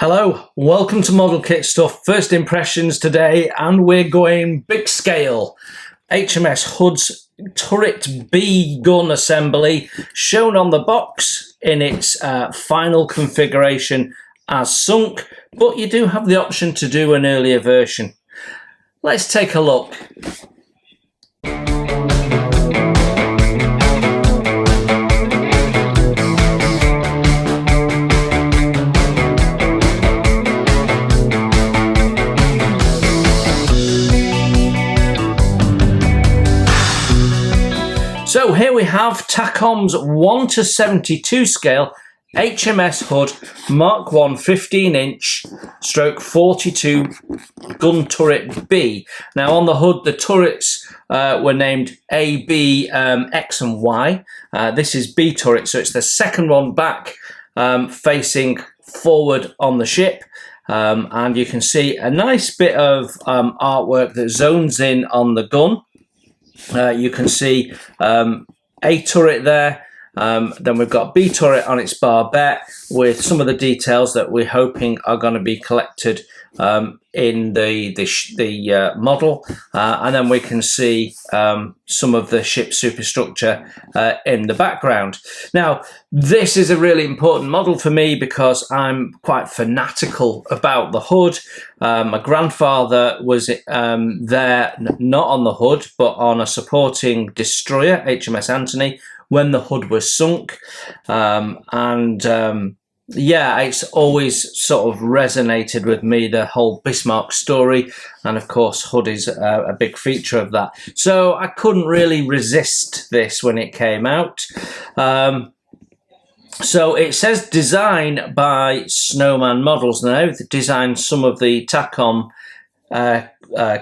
Hello, welcome to Model Kit Stuff. First impressions today, and we're going big scale. HMS Hood's Turret B gun assembly, shown on the box in its final configuration as sunk, but you do have the option to do an earlier version. Let's take a look. So here we have Takom's 1:72 scale HMS Hood Mark 1 15-inch stroke 42 gun turret B. Now on the hood the turrets were named A, B, X and Y. This is B turret, so it's the second one back facing forward on the ship. And you can see a nice bit of artwork that zones in on the gun. You can see A turret there, then we've got B turret on its barbette with some of the details that we're hoping are going to be collected in the model, and then we can see some of the ship superstructure in the background. Now this is a really important model for me because I'm quite fanatical about the hood. My grandfather was there, not on the hood but on a supporting destroyer, HMS Anthony, when the hood was sunk, yeah, it's always sort of resonated with me, the whole Bismarck story, and of course Hood is a big feature of that. So I couldn't really resist this when it came out. So it says design by Snowman Models. Now they've designed some of the Takom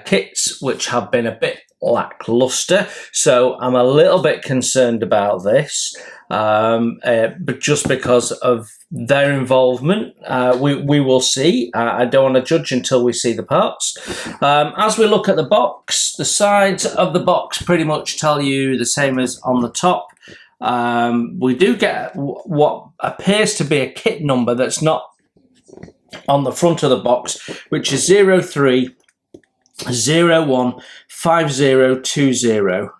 kits which have been a bit lackluster, so I'm a little bit concerned about this, but just because of their involvement. We will see. I don't want to judge until we see the parts. As we look at the box, the sides of the box pretty much tell you the same as on the top. We do get what appears to be a kit number that's not on the front of the box, which is 03015020.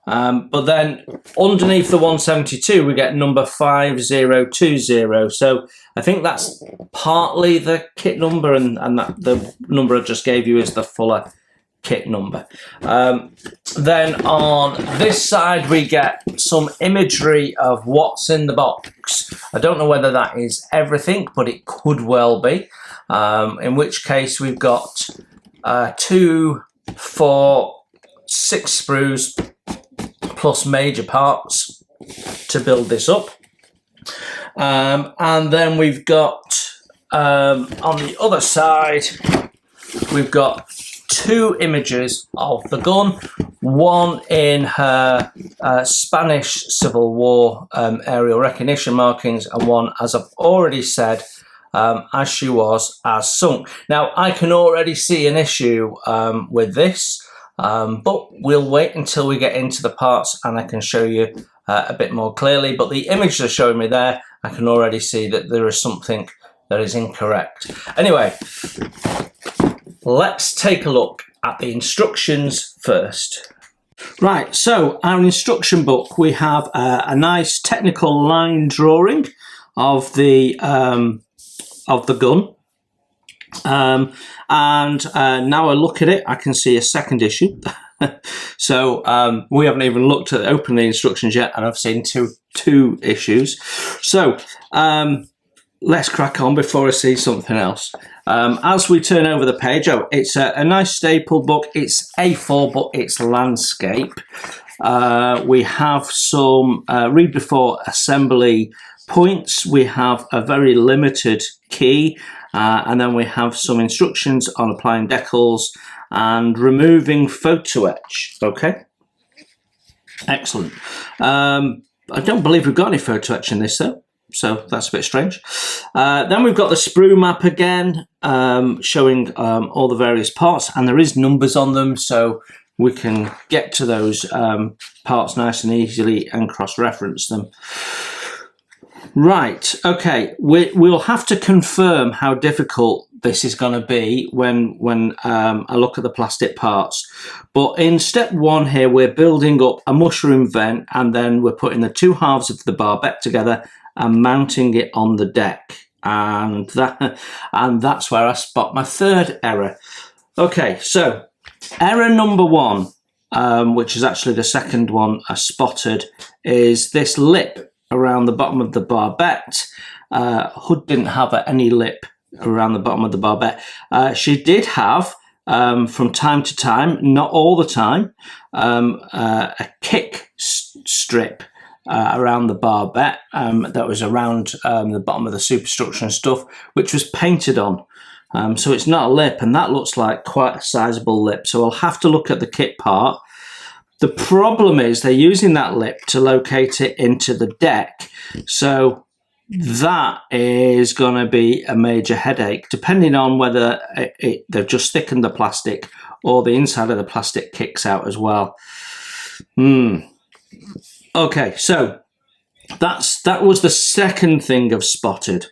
But then underneath the 172 we get number 5020, so I think that's partly the kit number, and that the number I just gave you is the fuller kit number. Then on this side we get some imagery of what's in the box. I don't know whether that is everything, but it could well be, in which case we've got 2, 4, 6 sprues plus major parts to build this up, and then we've got on the other side we've got 2 images of the gun, one in her Spanish Civil War aerial recognition markings, and one, as I've already said, as she was as sunk. Now I can already see an issue with this, but we'll wait until we get into the parts and I can show you a bit more clearly. But the image they're showing me there, I can already see that there is something that is incorrect. Anyway, let's take a look at the instructions first. Right, so our instruction book, we have a nice technical line drawing of the gun. And now I look at it, I can see a second issue. So we haven't even looked at open the instructions yet, and I've seen two issues. So let's crack on before I see something else. As we turn over the page, it's a nice stapled book. It's A4, but it's landscape. We have some read before assembly points. We have a very limited key. And then we have some instructions on applying decals and removing photo etch. Okay, excellent. I don't believe we've got any photo etch in this though, so that's a bit strange. Then we've got the sprue map again, showing all the various parts, and there is numbers on them, so we can get to those parts nice and easily and cross-reference them. Right, okay, we'll have to confirm how difficult this is going to be when I look at the plastic parts. But in step 1 here, we're building up a mushroom vent, and then we're putting the 2 halves of the barbette together and mounting it on the deck. And that's where I spot my third error. Okay, so error number 1, which is actually the second one I spotted, is this lip around the bottom of the barbette. Hood didn't have any lip around the bottom of the barbette. She did have, from time to time, not all the time, a kick strip around the barbette that was around the bottom of the superstructure and stuff, which was painted on. So it's not a lip, and that looks like quite a sizable lip. So I'll have to look at the kit part. The problem is they're using that lip to locate it into the deck. So that is going to be a major headache, depending on whether they've just thickened the plastic or the inside of the plastic kicks out as well. Okay, so that was the second thing I've spotted.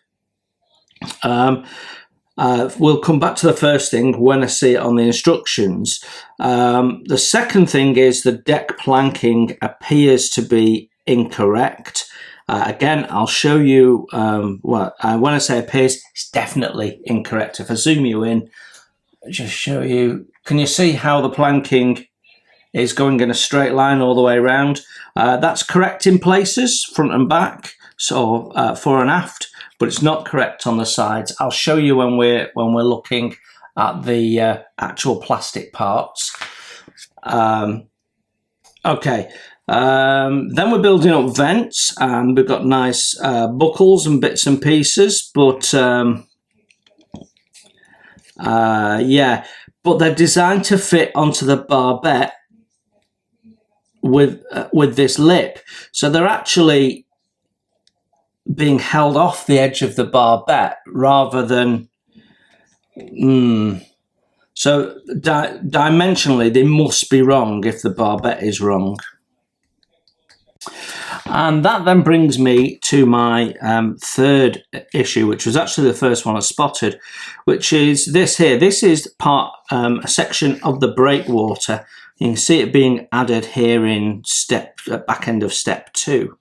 We'll come back to the first thing when I see it on the instructions. The second thing is the deck planking appears to be incorrect. Again, I'll show you, when I say appears, it's definitely incorrect. If I zoom you in, just show you, can you see how the planking is going in a straight line all the way around? That's correct in places, front and back, so fore and aft, but it's not correct on the sides. I'll show you when we're looking at the actual plastic parts. Okay, then we're building up vents, and we've got nice buckles and bits and pieces, but yeah, but they're designed to fit onto the barbette with this lip, so they're actually being held off the edge of the barbette rather than so dimensionally they must be wrong if the barbette is wrong. And that then brings me to my third issue, which was actually the first one I spotted, which is this here. This is a section of the breakwater. You can see it being added here in back end of step 2.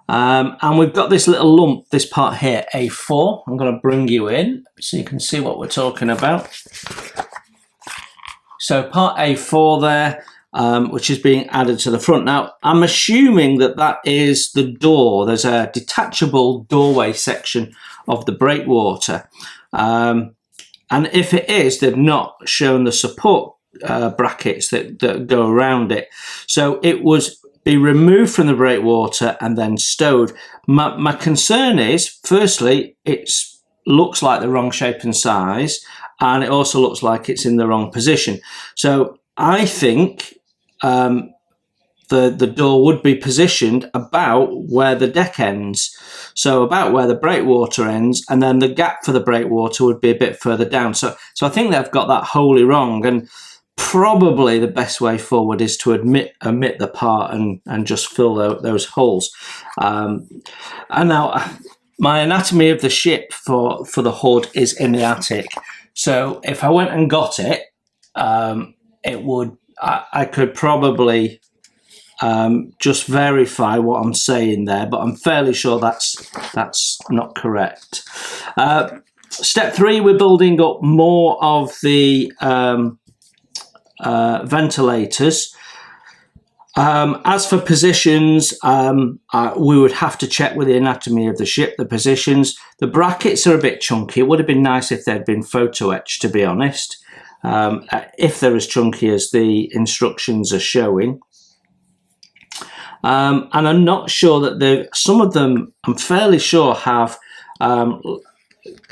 And we've got this little lump, this part here, A4. I'm going to bring you in so you can see what we're talking about. So part A4 there, which is being added to the front. Now, I'm assuming that is the door. There's a detachable doorway section of the breakwater. And if it is, they've not shown the support brackets that go around it. So it was be removed from the breakwater and then stowed. My concern is, firstly, it looks like the wrong shape and size, and it also looks like it's in the wrong position. So I think the door would be positioned about where the deck ends, so about where the breakwater ends, and then the gap for the breakwater would be a bit further down. So I think they've got that wholly wrong, and probably the best way forward is to omit the part and just fill those holes. And now my anatomy of the ship for the hood is in the attic. So if I went and got it, I could probably just verify what I'm saying there, but I'm fairly sure that's not correct. Step 3, we're building up more of the ventilators. As for positions, we would have to check with the anatomy of the ship, the positions. The brackets are a bit chunky. It would have been nice if they'd been photo etched, to be honest, if they're as chunky as the instructions are showing. And I'm not sure that some of them, I'm fairly sure, have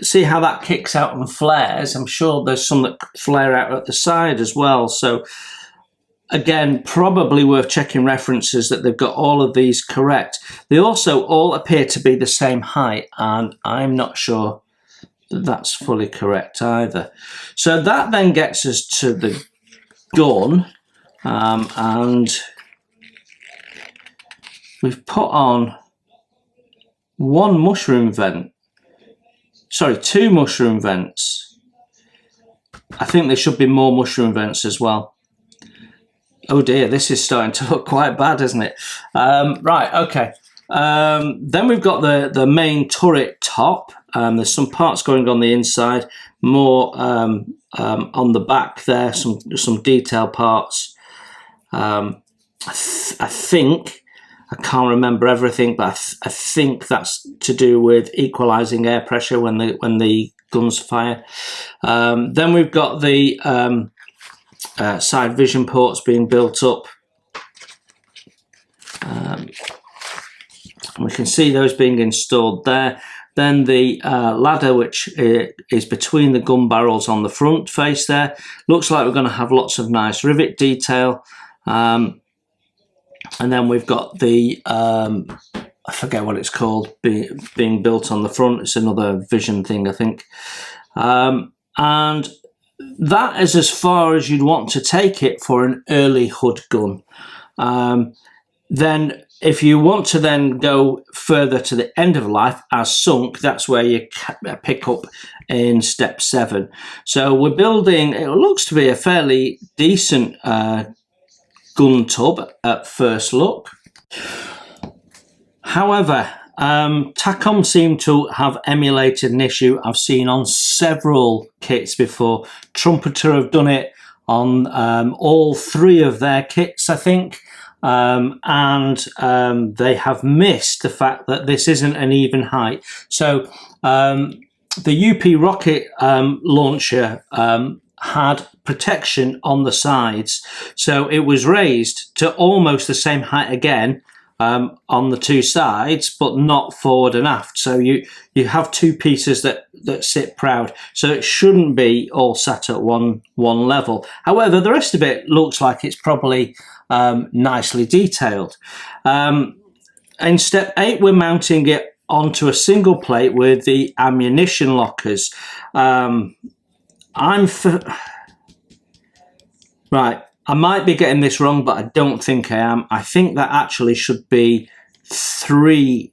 see how that kicks out and flares. I'm sure there's some that flare out at the side as well. So again, probably worth checking references that they've got all of these correct. They also all appear to be the same height, and I'm not sure that that's fully correct either. So that then gets us to the gun, and we've put on one mushroom vent. Sorry, 2 mushroom vents. I think there should be more mushroom vents as well. Oh dear, this is starting to look quite bad, isn't it? Right, okay. Then we've got the main turret top. There's some parts going on the inside, more on the back there, some detail parts. I think, I can't remember everything, but I think that's to do with equalising air pressure when the guns fire. Then we've got the side vision ports being built up. We can see those being installed there. Then the ladder, which is between the gun barrels on the front face there. Looks like we're going to have lots of nice rivet detail. And then we've got the, I forget what it's called, being built on the front. It's another vision thing, I think. And that is as far as you'd want to take it for an early hood gun. Then if you want to then go further to the end of life as sunk, that's where you pick up in step 7. So we're building, it looks to be a fairly decent gun tub at first look. However, Takom seem to have emulated an issue I've seen on several kits before. Trumpeter have done it on all 3 of their kits, I think. And they have missed the fact that this isn't an even height. So the UP rocket launcher had protection on the sides, so it was raised to almost the same height again on the 2 sides, but not forward and aft. So you have 2 pieces that sit proud. So it shouldn't be all sat at one level. However, the rest of it looks like it's probably nicely detailed. In step 8, we're mounting it onto a single plate with the ammunition lockers. Right, I might be getting this wrong, but I don't think I am. I think that actually should be 3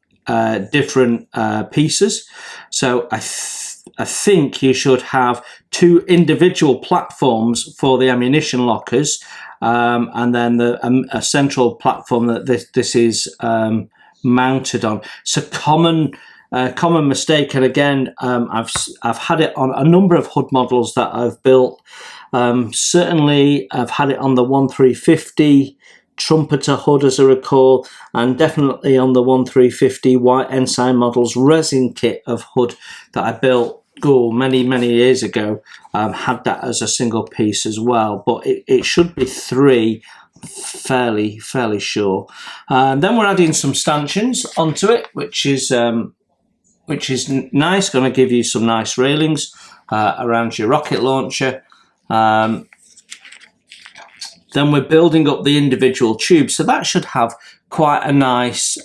different pieces. So I think you should have 2 individual platforms for the ammunition lockers, and then a central platform that this is mounted on. It's a common mistake, and again, I've had it on a number of hood models that I've built. Certainly, I've had it on the 1350 Trumpeter hood, as I recall, and definitely on the 1350 White Ensign models resin kit of hood that I built many years ago. Had that as a single piece as well, but it should be 3. Fairly sure. Then we're adding some stanchions onto it, which is nice. Going to give you some nice railings around your rocket launcher. Then we're building up the individual tubes, so that should have quite a nice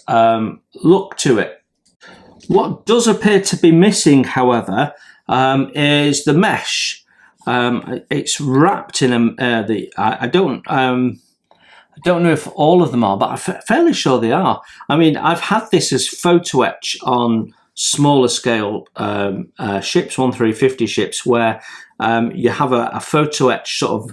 look to it. What does appear to be missing, however, is the mesh. It's wrapped in I don't know if all of them are, but I'm fairly sure they are. I mean, I've had this as photo etch on smaller scale ships, 1350 ships, where you have a photo etch sort of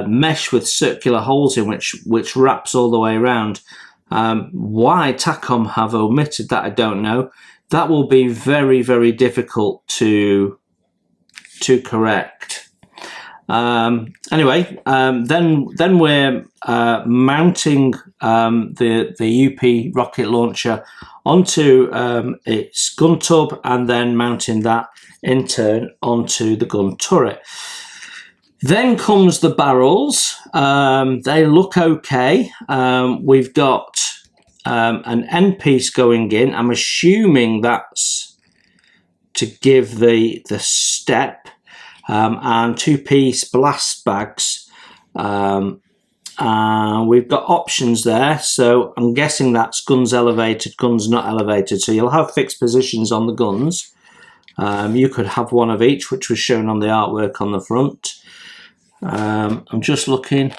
mesh with circular holes in which wraps all the way around. Why Takom have omitted that, I don't know. That will be very difficult to correct. Anyway, then we're mounting the UP rocket launcher onto its gun tub, and then mounting that in turn onto the gun turret. Then comes the barrels. They look okay. We've got an end piece going in. I'm assuming that's to give the step, and 2-piece blast bags. We've got options there, so I'm guessing that's guns elevated, guns not elevated. So you'll have fixed positions on the guns. You could have one of each, which was shown on the artwork on the front. I'm just looking.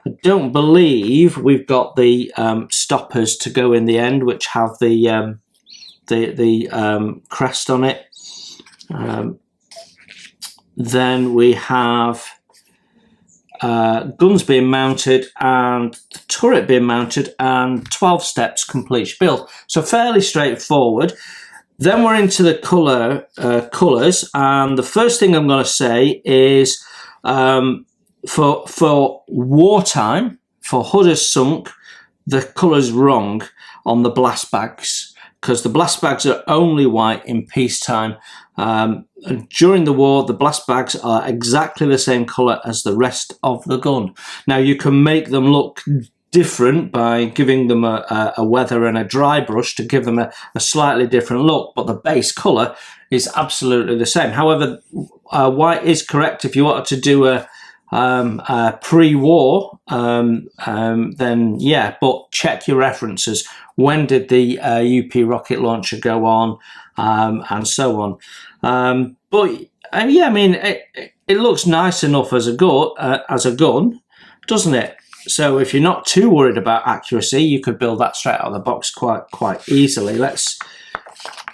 I don't believe we've got the stoppers to go in the end, which have the the crest on it. Then we have guns being mounted and the turret being mounted and 12 steps complete build. So fairly straightforward. Then we're into the colours, and the first thing I'm going to say is for wartime, for hood as sunk, the colour's wrong on the blast bags, because the blast bags are only white in peacetime. During the war, the blast bags are exactly the same colour as the rest of the gun. Now, you can make them look different by giving them a weather and a dry brush to give them a slightly different look, but the base colour is absolutely the same. However, white is correct. If you wanted to do a pre-war, then yeah, but check your references. When did the UP rocket launcher go on, and so on. But yeah, I mean, it looks nice enough as a gun, doesn't it? So if you're not too worried about accuracy, you could build that straight out of the box quite easily. Let's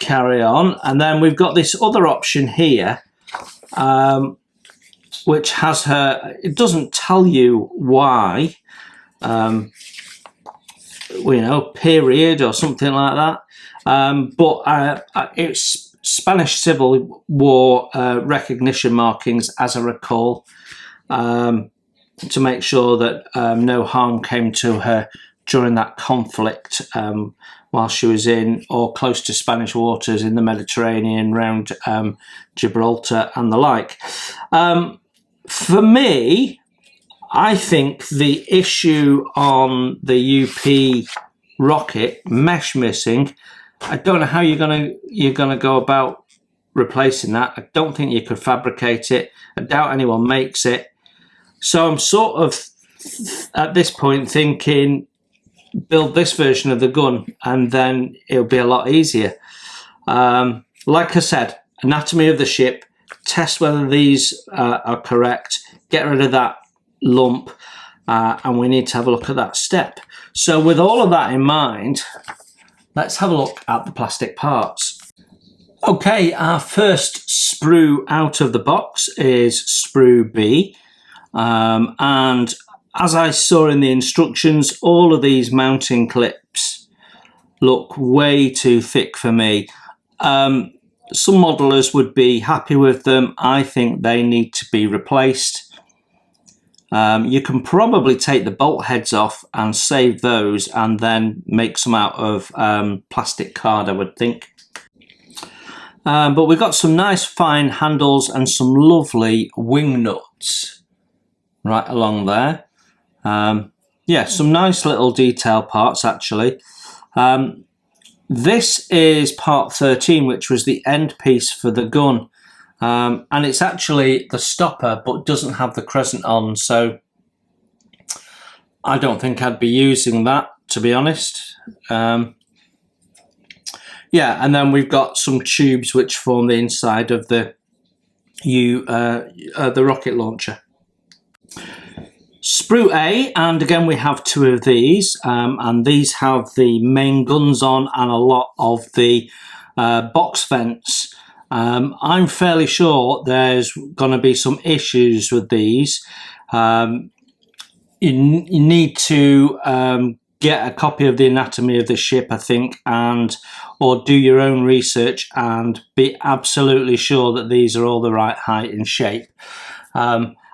carry on. And then we've got this other option here, which has it doesn't tell you why, period or something like that. But it's Spanish Civil War recognition markings, as I recall, to make sure that no harm came to her during that conflict while she was in or close to Spanish waters in the Mediterranean, round Gibraltar and the like. For me, I think the issue on the UP rocket, mesh missing, I don't know how you're gonna go about replacing that. I don't think you could fabricate it. I doubt anyone makes it. So I'm sort of at this point thinking, build this version of the gun and then it'll be a lot easier. Like I said, anatomy of the ship, test whether these are correct, get rid of that lump, and we need to have a look at that step. So with all of that in mind, let's have a look at the plastic parts. Okay, our first sprue out of the box is sprue B. And as I saw in the instructions, all of these mounting clips look way too thick for me. Some modelers would be happy with them. I think they need to be replaced. You can probably take the bolt heads off and save those and then make some out of plastic card, I would think. But we've got some nice fine handles and some lovely wing nuts right along there. Yeah, some nice little detail parts actually. This is part 13, which was the end piece for the gun. And it's actually the stopper, but doesn't have the crescent on, so I don't think I'd be using that, to be honest. Yeah, and then we've got some tubes which form the inside of the rocket launcher. Sprue A, and again we have two of these, and these have the main guns on and a lot of the box vents. I'm fairly sure there's going to be some issues with these. You need to get a copy of the anatomy of the ship, I think, or do your own research and be absolutely sure that these are all the right height and shape.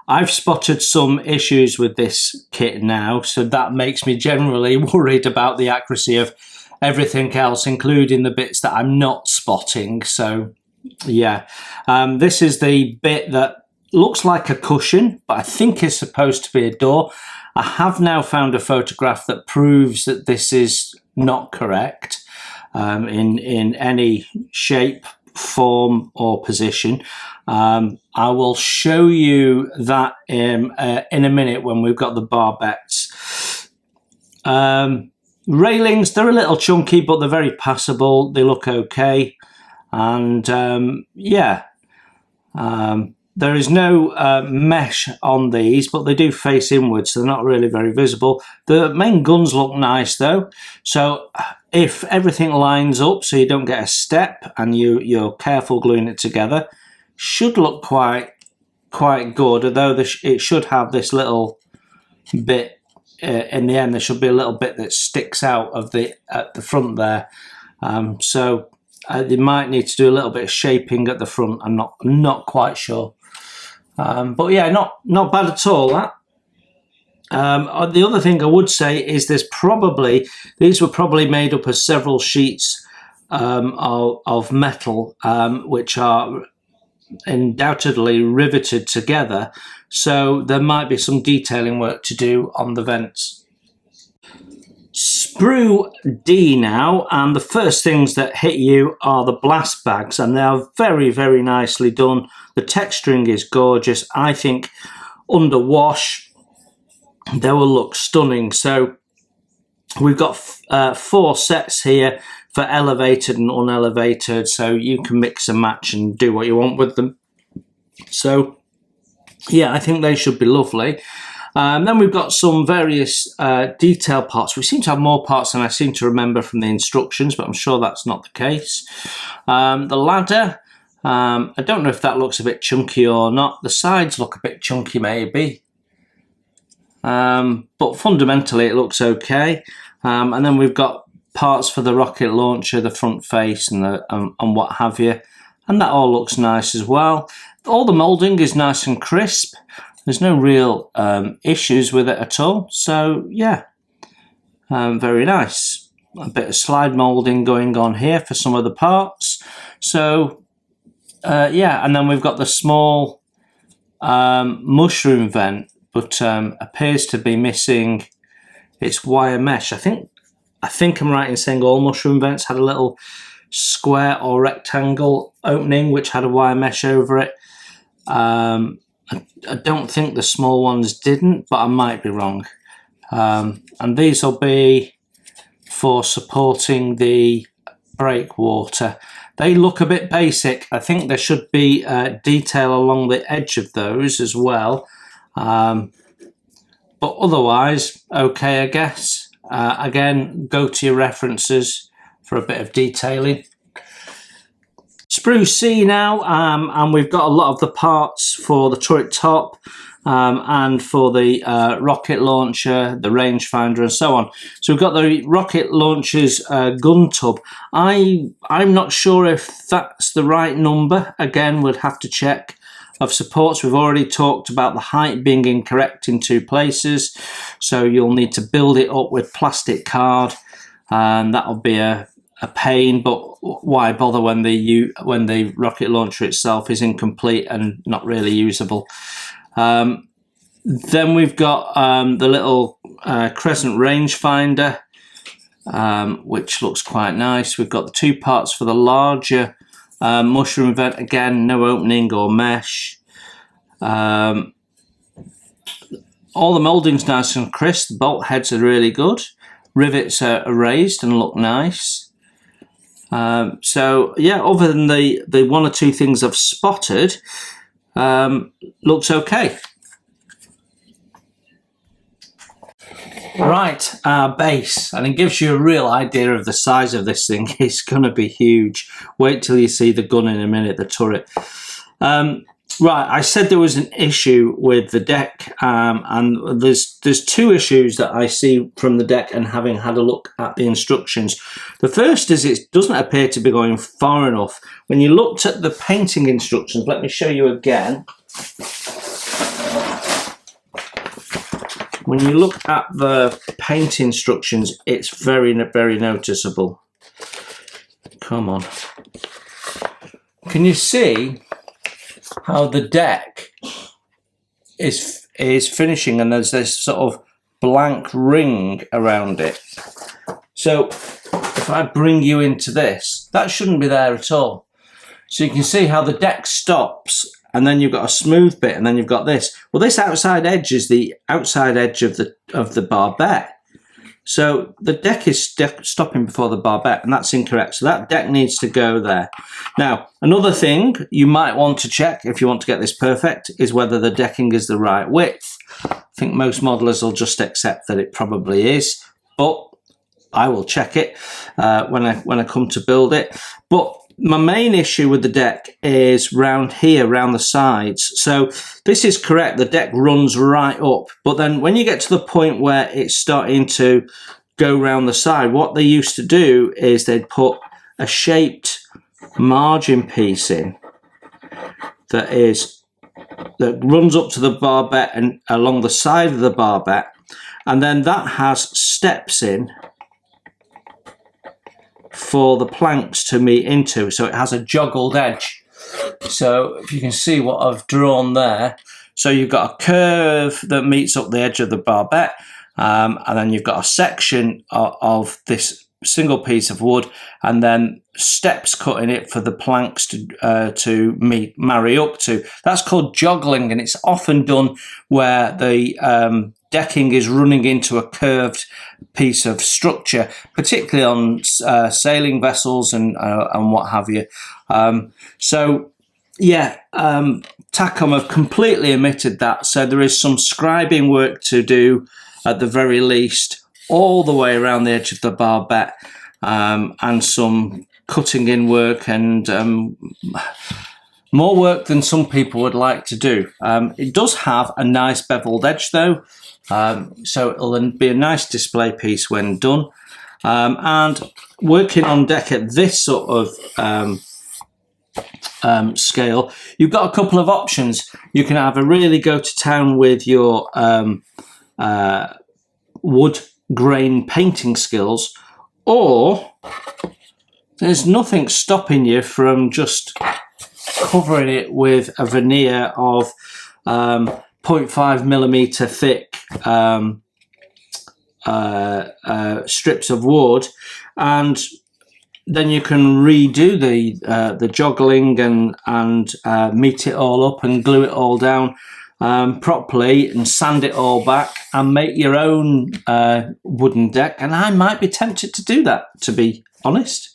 I've spotted some issues with this kit now, so that makes me generally worried about the accuracy of everything else, including the bits that I'm not spotting. So yeah, this is the bit that looks like a cushion, but I think is supposed to be a door. I have now found a photograph that proves that this is not correct in any shape, form or position. I will show you that in a minute when we've got the barbettes. Railings, they're a little chunky, but they're very passable. They look okay. And yeah, there is no mesh on these, but they do face inwards, so they're not really very visible. The main guns look nice though, so if everything lines up so you don't get a step and you're careful gluing it together, should look quite good, although it should have this little bit in the end. There should be a little bit that sticks out of at the front there, so they might need to do a little bit of shaping at the front. I'm not quite sure, but yeah, not bad at all. That. The other thing I would say is these were probably made up of several sheets of metal, which are undoubtedly riveted together, so there might be some detailing work to do on the vents. Sprue D now, and the first things that hit you are the blast bags, and they are very, very nicely done. The texturing is gorgeous. I think under wash they will look stunning. So we've got 4 sets here for elevated and unelevated, so you can mix and match and do what you want with them. So yeah, I think they should be lovely. Then we've got some various detail parts. We seem to have more parts than I seem to remember from the instructions, but I'm sure that's not the case. The ladder, I don't know if that looks a bit chunky or not. The sides look a bit chunky maybe, but fundamentally it looks okay. And then we've got parts for the rocket launcher, the front face and what have you, and that all looks nice as well. All the moulding is nice and crisp. There's no real issues with it at all, so yeah, very nice. A bit of slide moulding going on here for some of the parts, so yeah. And then we've got the small mushroom vent, but appears to be missing its wire mesh. I think I'm right in saying all mushroom vents had a little square or rectangle opening which had a wire mesh over it. I don't think the small ones didn't, but I might be wrong. And these will be for supporting the breakwater. They look a bit basic. I think there should be detail along the edge of those as well. But otherwise, okay, I guess. Again, go to your references for a bit of detailing. Sprue C now, and we've got a lot of the parts for the turret top and for the rocket launcher, the rangefinder and so on. So we've got the rocket launcher's gun tub. I'm not sure if that's the right number. Again, we'll have to check. Of supports, we've already talked about the height being incorrect in 2 places, so you'll need to build it up with plastic card, and that'll be a pain, but why bother when the rocket launcher itself is incomplete and not really usable. Then we've got the little crescent rangefinder, which looks quite nice. We've got the 2 parts for the larger mushroom vent, again no opening or mesh. All the moulding's nice and crisp. The bolt heads are really good. Rivets are raised and look nice. So yeah, other than the 1 or 2 things I've spotted, looks okay. Right, our base, and it gives you a real idea of the size of this thing. It's going to be huge. Wait till you see the gun in a minute, the turret. Right, I said there was an issue with the deck, and there's 2 issues that I see from the deck and having had a look at the instructions. The first is it doesn't appear to be going far enough. When you looked at the painting instructions, let me show you again. When you look at the paint instructions, it's very, very noticeable. Come on. Can you see how the deck is finishing and there's this sort of blank ring around it? So if I bring you into this, that shouldn't be there at all. So you can see how the deck stops, and then you've got a smooth bit, and then you've got this. Well, this outside edge is the outside edge of the barbette. So the deck is stopping before the barbette, and that's incorrect. So that deck needs to go there. Now, another thing you might want to check if you want to get this perfect is whether the decking is the right width. I think most modelers will just accept that it probably is, but I will check it when I come to build it. But my main issue with the deck is round here, round the sides. So this is correct, the deck runs right up, but then when you get to the point where it's starting to go round the side, what they used to do is they'd put a shaped margin piece in that runs up to the barbette and along the side of the barbette, and then that has steps in for the planks to meet into, so it has a joggled edge. So if you can see what I've drawn there, so you've got a curve that meets up the edge of the barbette, and then you've got a section of this single piece of wood, and then steps cut in it for the planks to marry up to. That's called joggling, and it's often done where the decking is running into a curved piece of structure, particularly on sailing vessels and what have you. So yeah, Takom have completely omitted that, so there is some scribing work to do at the very least all the way around the edge of the barbette, and some cutting in work and more work than some people would like to do. It does have a nice beveled edge though, so it'll be a nice display piece when done. And working on deck at this sort of scale, you've got a couple of options. You can either really go to town with your wood grain painting skills, or there's nothing stopping you from just covering it with a veneer of 0.5mm thick strips of wood, and then you can redo the joggling and meet it all up and glue it all down properly and sand it all back and make your own wooden deck. And I might be tempted to do that, to be honest.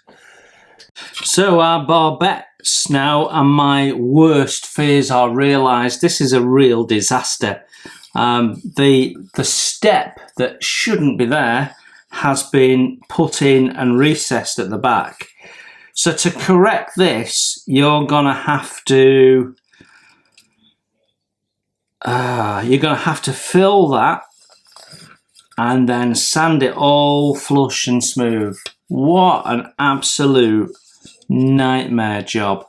So our barbettes now, and my worst fears are realised. This is a real disaster. The step that shouldn't be there has been put in and recessed at the back. So to correct this, you're gonna have to fill that and then sand it all flush and smooth. What an absolute nightmare job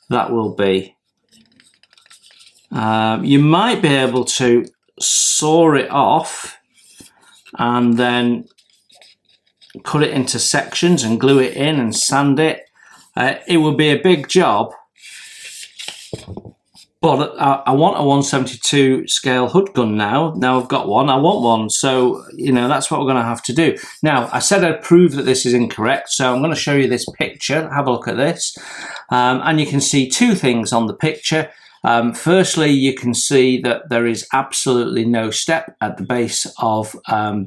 that will be. You might be able to saw it off and then cut it into sections and glue it in and sand it. It would be a big job, but I want a 172 scale hood gun now. Now I've got one, I want one. So, you know, that's what we're going to have to do. Now, I said I'd prove that this is incorrect. So I'm going to show you this picture. Have a look at this. And you can see two things on the picture. Firstly, you can see that there is absolutely no step at the base of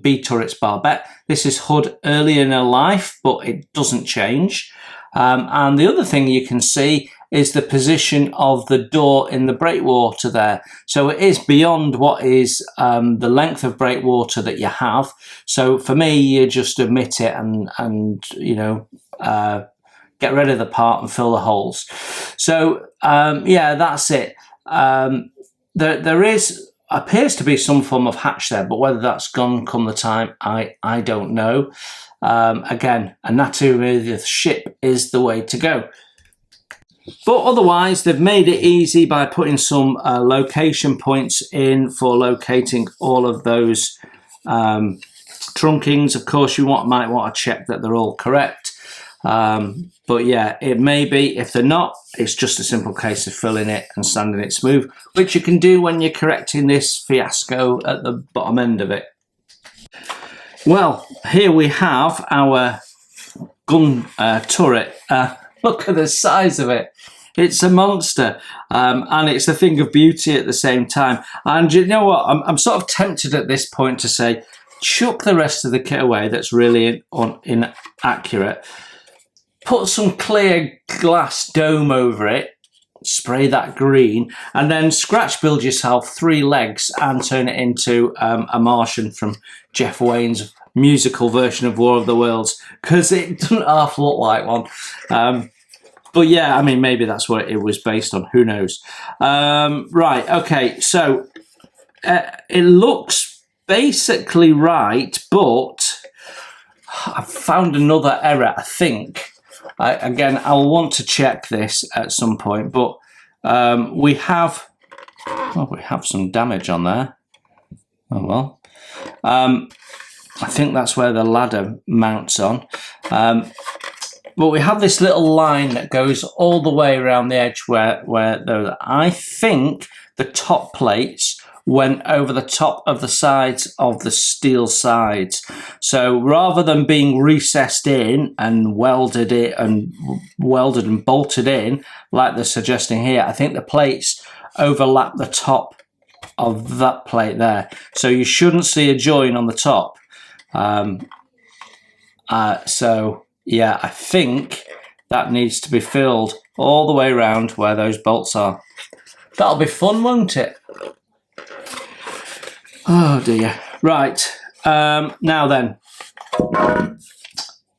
B turret's barbette. This is hood early in her life, but it doesn't change. And the other thing you can see is the position of the door in the breakwater there. So it is beyond what is the length of breakwater that you have. So for me, you just omit it and you know, get rid of the part and fill the holes. So yeah, that's it. There appears to be some form of hatch there, but whether that's gone come the time, I don't know. Again, anatomy of the ship is the way to go. But otherwise, they've made it easy by putting some location points in for locating all of those trunkings. Of course, you might want to check that they're all correct. But yeah, it may be. If they're not, it's just a simple case of filling it and sanding it smooth, which you can do when you're correcting this fiasco at the bottom end of it. Well, here we have our gun turret. Look at the size of it. It's a monster, and it's a thing of beauty at the same time. And you know what? I'm sort of tempted at this point to say, chuck the rest of the kit away that's really inaccurate, put some clear glass dome over it, spray that green, and then scratch build yourself 3 legs and turn it into a Martian from Jeff Wayne's musical version of War of the Worlds, because it doesn't half look like one. But yeah, I mean, maybe that's what it was based on. Who knows? Right, okay, so it looks basically right, but I've found another error, I think. Again, I'll want to check this at some point, but we have some damage on there. Oh well. I think that's where the ladder mounts on. But we have this little line that goes all the way around the edge where I think the top plates went over the top of the sides of the steel sides. So rather than being recessed in and welded and bolted in, like they're suggesting here, I think the plates overlap the top of that plate there. So you shouldn't see a join on the top. So yeah, I think that needs to be filled all the way around where those bolts are. That'll be fun, won't it? Oh dear. Right. Now then,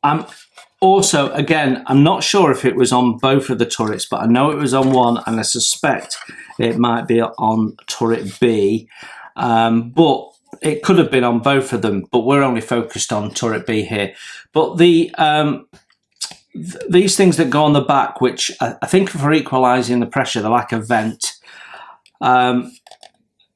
I'm also, again, I'm not sure if it was on both of the turrets, but I know it was on one, and I suspect it might be on turret B. But it could have been on both of them, but we're only focused on turret B here. But the these things that go on the back, which I think for equalising the pressure, they're like a vent.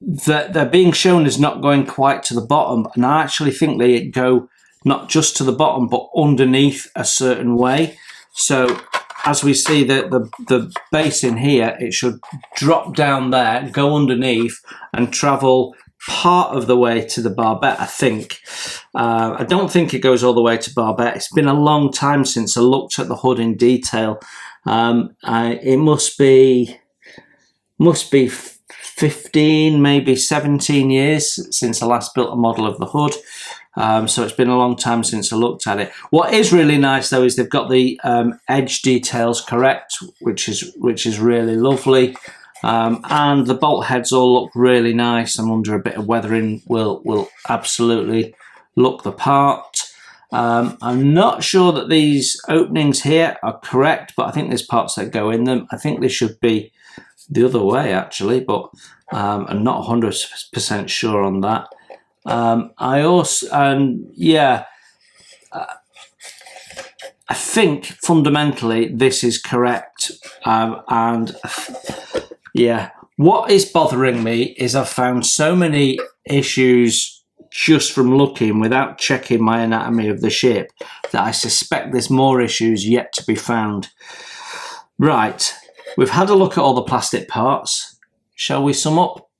They're being shown as not going quite to the bottom, and I actually think they go not just to the bottom, but underneath a certain way. So as we see the base in here, it should drop down there, go underneath, and travel part of the way to the barbette, I think. I don't think it goes all the way to barbette. It's been a long time since I looked at the hood in detail. It must be 15, maybe 17 years since I last built a model of the hood. So it's been a long time since I looked at it. What is really nice though is they've got the edge details correct, which is really lovely. And the bolt heads all look really nice, and under a bit of weathering will absolutely look the part. I'm not sure that these openings here are correct, but I think there's parts that go in them. I think they should be the other way actually, but I'm not 100% sure on that. I think fundamentally this is correct, and yeah, what is bothering me is I've found so many issues just from looking without checking my anatomy of the ship that I suspect there's more issues yet to be found. Right, we've had a look at all the plastic parts. Shall we sum up?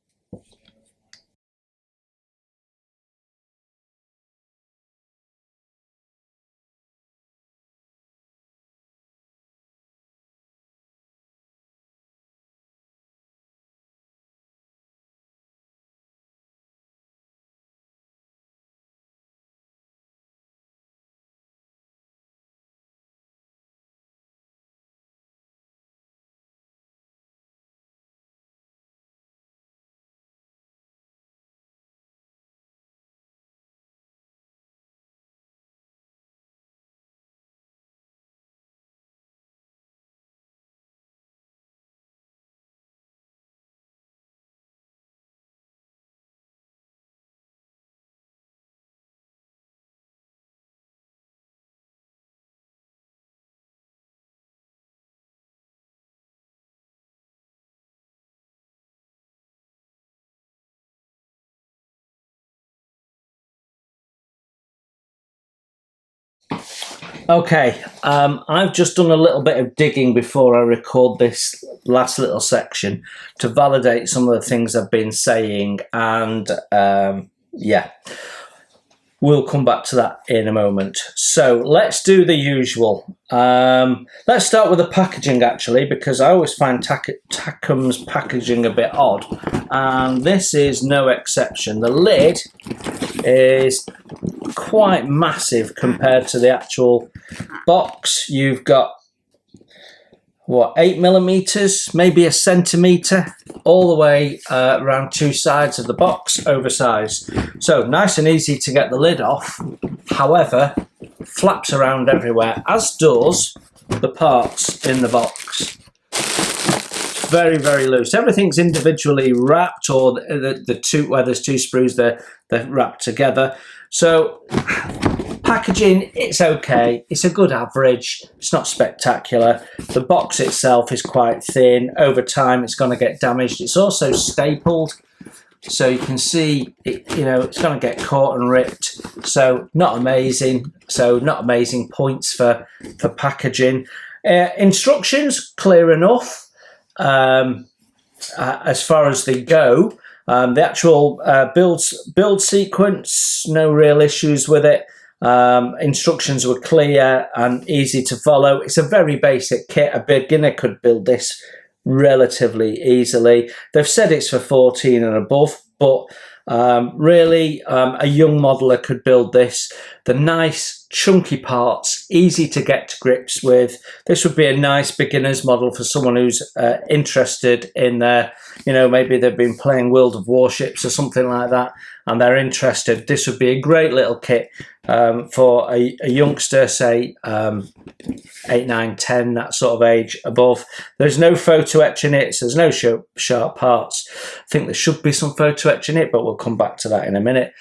Okay, I've just done a little bit of digging before I record this last little section to validate some of the things I've been saying, and yeah, we'll come back to that in a moment. So let's do the usual. Let's start with the packaging actually, because I always find Takom's packaging a bit odd, and this is no exception. The lid is quite massive compared to the actual box. You've got, what, 8mm, maybe a centimetre, all the way around two sides of the box, oversized. So nice and easy to get the lid off. However, flaps around everywhere, as does the parts in the box. It's very, very loose. Everything's individually wrapped, or the two, where there's two sprues, they're wrapped together. So packaging, it's okay. It's a good average. It's not spectacular. The box itself is quite thin. Over time, it's going to get damaged. It's also stapled, so you can see it, you know, it's going to get caught and ripped. So not amazing. So not amazing points for packaging. Instructions, clear enough as far as they go. The actual build sequence, no real issues with it. Instructions were clear and easy to follow. It's a very basic kit. A beginner could build this relatively easily. They've said it's for 14 and above, but really a young modeler could build this. The nice chunky parts, easy to get to grips with. This would be a nice beginner's model for someone who's interested in their, you know, maybe they've been playing World of Warships or something like that, and they're interested. This would be a great little kit for a youngster, say 8, 9, 10, that sort of age above. There's no photo etch in it, so there's no sharp parts. I think there should be some photo etch in it, but we'll come back to that in a minute.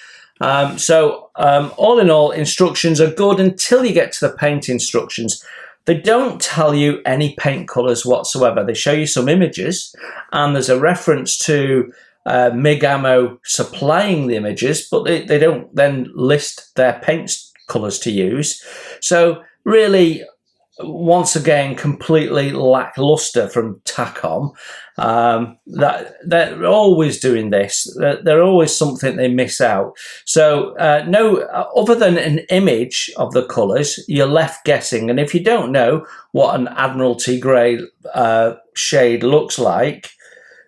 All in all, instructions are good until you get to the paint instructions. They don't tell you any paint colours whatsoever. They show you some images, and there's a reference to MIG Ammo supplying the images, but they don't then list their paint colours to use. So really, once again, completely lackluster from Takom. That they're always doing this. They're always something they miss out. So no, other than an image of the colours, you're left guessing. And if you don't know what an Admiralty Grey shade looks like,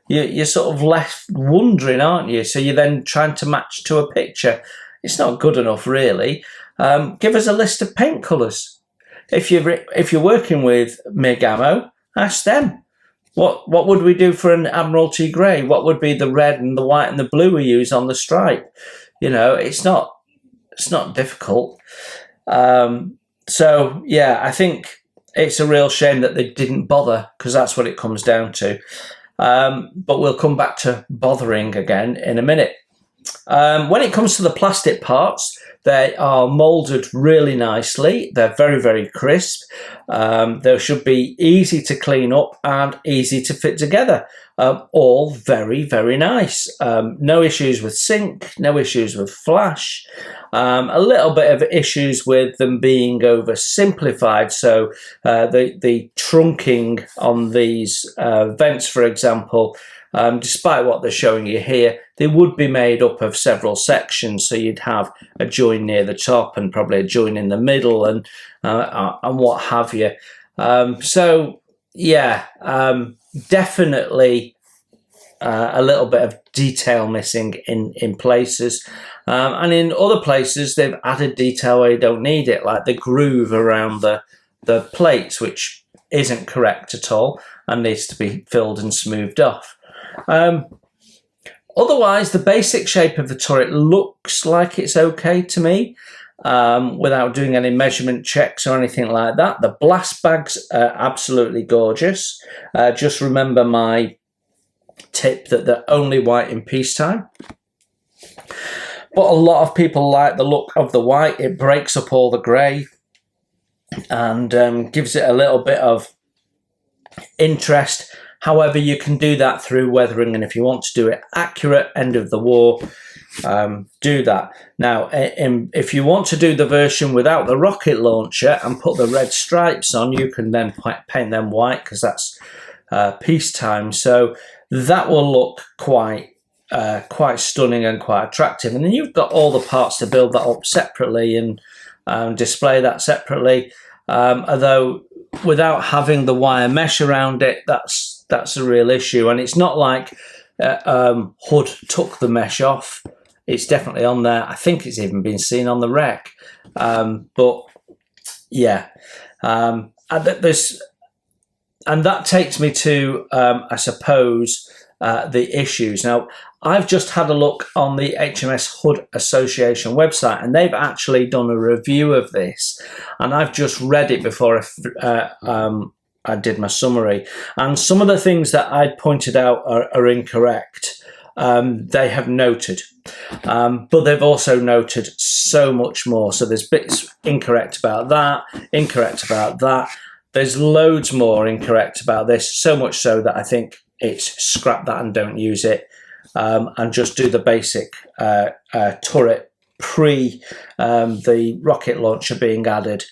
you're sort of left wondering, aren't you? So you're then trying to match to a picture. It's not good enough, really. Give us a list of paint colours. If you're working with MIG Ammo, ask them. What would we do for an Admiralty Grey? What would be the red and the white and the blue we use on the stripe? You know, it's not difficult. So yeah, I think it's a real shame that they didn't bother, because that's what it comes down to. But we'll come back to bothering again in a minute. When it comes to the plastic parts, they are moulded really nicely. They're very, very crisp. They should be easy to clean up and easy to fit together. All very, very nice. No issues with sync, no issues with flash. A little bit of issues with them being oversimplified. So the trunking on these vents, for example, despite what they're showing you here, they would be made up of several sections. So you'd have a join near the top and probably a join in the middle and what have you. So yeah, definitely a little bit of detail missing in places. And in other places, they've added detail where you don't need it, like the groove around the plates, which isn't correct at all and needs to be filled and smoothed off. Otherwise, the basic shape of the turret looks like it's okay to me, without doing any measurement checks or anything like that. The blast bags are absolutely gorgeous. Just remember my tip that they're only white in peacetime. But a lot of people like the look of the white. It breaks up all the grey and gives it a little bit of interest. However, you can do that through weathering, and if you want to do it accurate, end of the war, do that. Now, if you want to do the version without the rocket launcher and put the red stripes on, you can then paint them white, because that's peacetime. So that will look quite stunning and quite attractive. And then you've got all the parts to build that up separately and display that separately. Although without having the wire mesh around it, that's a real issue. And it's not like HUD took the mesh off. it's definitely on there. I think it's even been seen on the wreck. But yeah, and that takes me to, I suppose, the issues. Now, I've just had a look on the HMS Hood Association website, and they've actually done a review of this, and I've just read it before I did my summary. And some of the things that I'd pointed out are incorrect. They have noted, but they've also noted so much more. So there's bits incorrect about that, incorrect about that. There's loads more incorrect about this, so much so that I think it's scrap that and don't use it, and just do the basic turret pre the rocket launcher being added.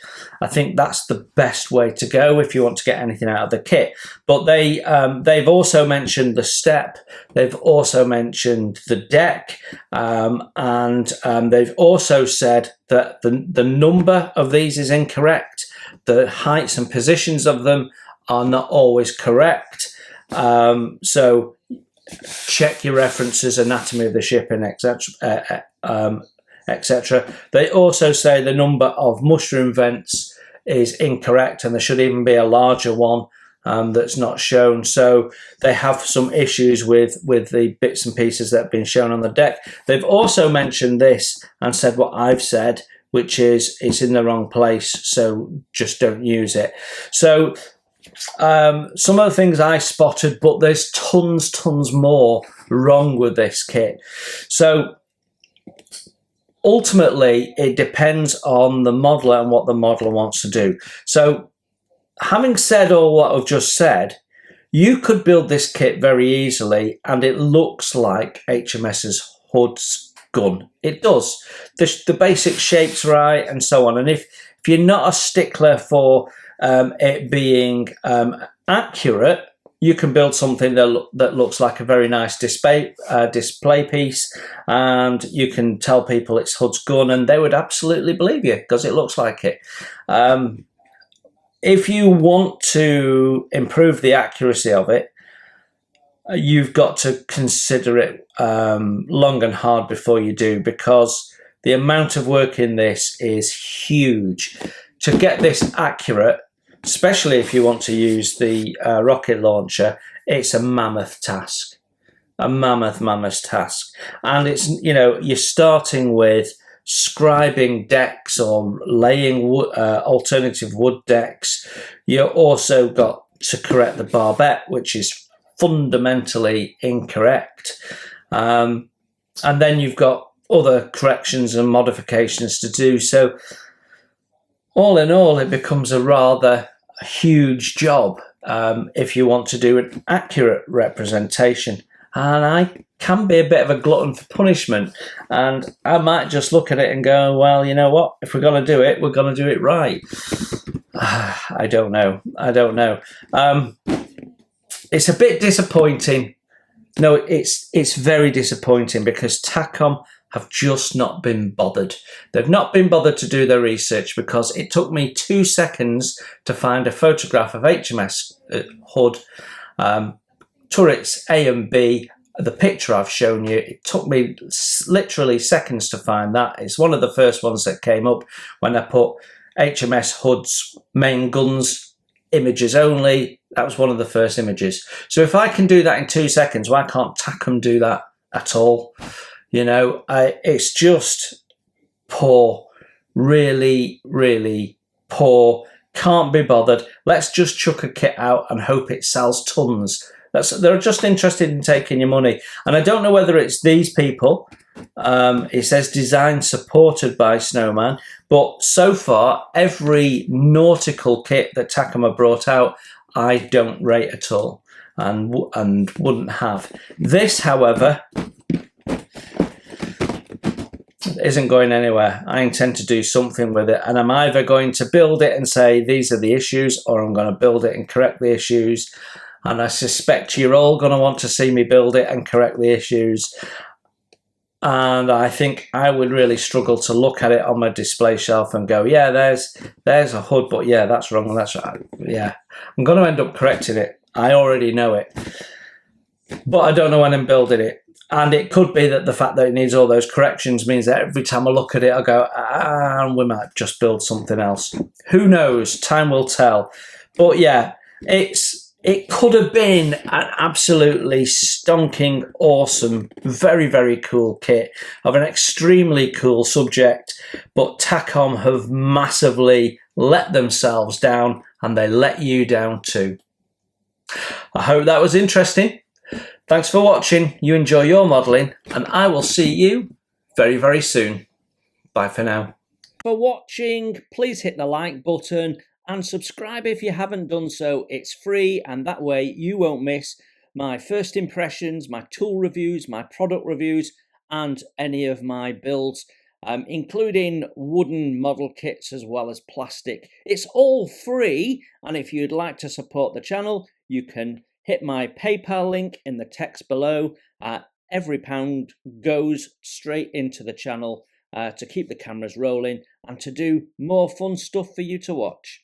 I think that's the best way to go if you want to get anything out of the kit. But they've also mentioned the step, they've also mentioned the deck, and they've also said that the number of these is incorrect. The heights and positions of them are not always correct. So check your references, anatomy of the ship, and etc. etc. They also say the number of mushroom vents is incorrect, and there should even be a larger one that's not shown. So they have some issues with the bits and pieces that have been shown on the deck. They've also mentioned this and said what I've said, which is it's in the wrong place, so just don't use it. So some of the things I spotted, but there's tons more wrong with this kit. So ultimately, it depends on the modeler and what the modeler wants to do. So having said all what I've just said, you could build this kit very easily, and it looks like HMS's Hood's gun. It does. The basic shape's right and so on. And if you're not a stickler for it being accurate, you can build something that looks like a very nice display piece, and you can tell people it's Hood's gun, and they would absolutely believe you because it looks like it. If you want to improve the accuracy of it, you've got to consider it long and hard before you do, because the amount of work in this is huge. To get this accurate, especially if you want to use the rocket launcher, it's a mammoth task. A mammoth task. And it's, you know, you're starting with scribing decks or laying alternative wood decks. You've also got to correct the barbette, which is fundamentally incorrect. And then you've got other corrections and modifications to do. So all in all, it becomes a rather huge job if you want to do an accurate representation. And I can be a bit of a glutton for punishment, and I might just look at it and go, well, you know what, if we're going to do it, we're going to do it right. I don't know. It's a bit disappointing. No, it's very disappointing, because Takom have just not been bothered. They've not been bothered to do their research, because it took me 2 seconds to find a photograph of HMS Hood, turrets A and B, the picture I've shown you. It took me literally seconds to find that. It's one of the first ones that came up when I put HMS Hood's main guns, images only. That was one of the first images. So if I can do that in 2 seconds, why can't Takom do that at all? You know, it's just poor, really poor. Can't be bothered. Let's just chuck a kit out and hope it sells tons. They're just interested in taking your money. And I don't know whether it's these people. It says design supported by Snowman. But so far, every nautical kit that Takom have brought out, I don't rate at all, and wouldn't have. This, however, isn't going anywhere. I intend to do something with it, and I'm either going to build it and say these are the issues, or I'm going to build it and correct the issues. And I suspect you're all going to want to see me build it and correct the issues. And I think I would really struggle to look at it on my display shelf and go, yeah, there's a hood, but yeah, that's wrong, and that's right. Yeah, I'm going to end up correcting it. I already know it, but I don't know when I'm building it. And it could be that the fact that it needs all those corrections means that every time I look at it, I go, we might just build something else. Who knows? Time will tell. But yeah, it could have been an absolutely stonking, awesome, very, very cool kit of an extremely cool subject. But Takom have massively let themselves down, and they let you down too. I hope that was interesting. Thanks for watching. You enjoy your modelling, and I will see you very, very soon. Bye for now. For watching, please hit the like button and subscribe if you haven't done so. It's free, and that way you won't miss my first impressions, my tool reviews, my product reviews, and any of my builds, including wooden model kits as well as plastic. It's all free, and if you'd like to support the channel, you can hit my PayPal link in the text below. Every pound goes straight into the channel to keep the cameras rolling and to do more fun stuff for you to watch.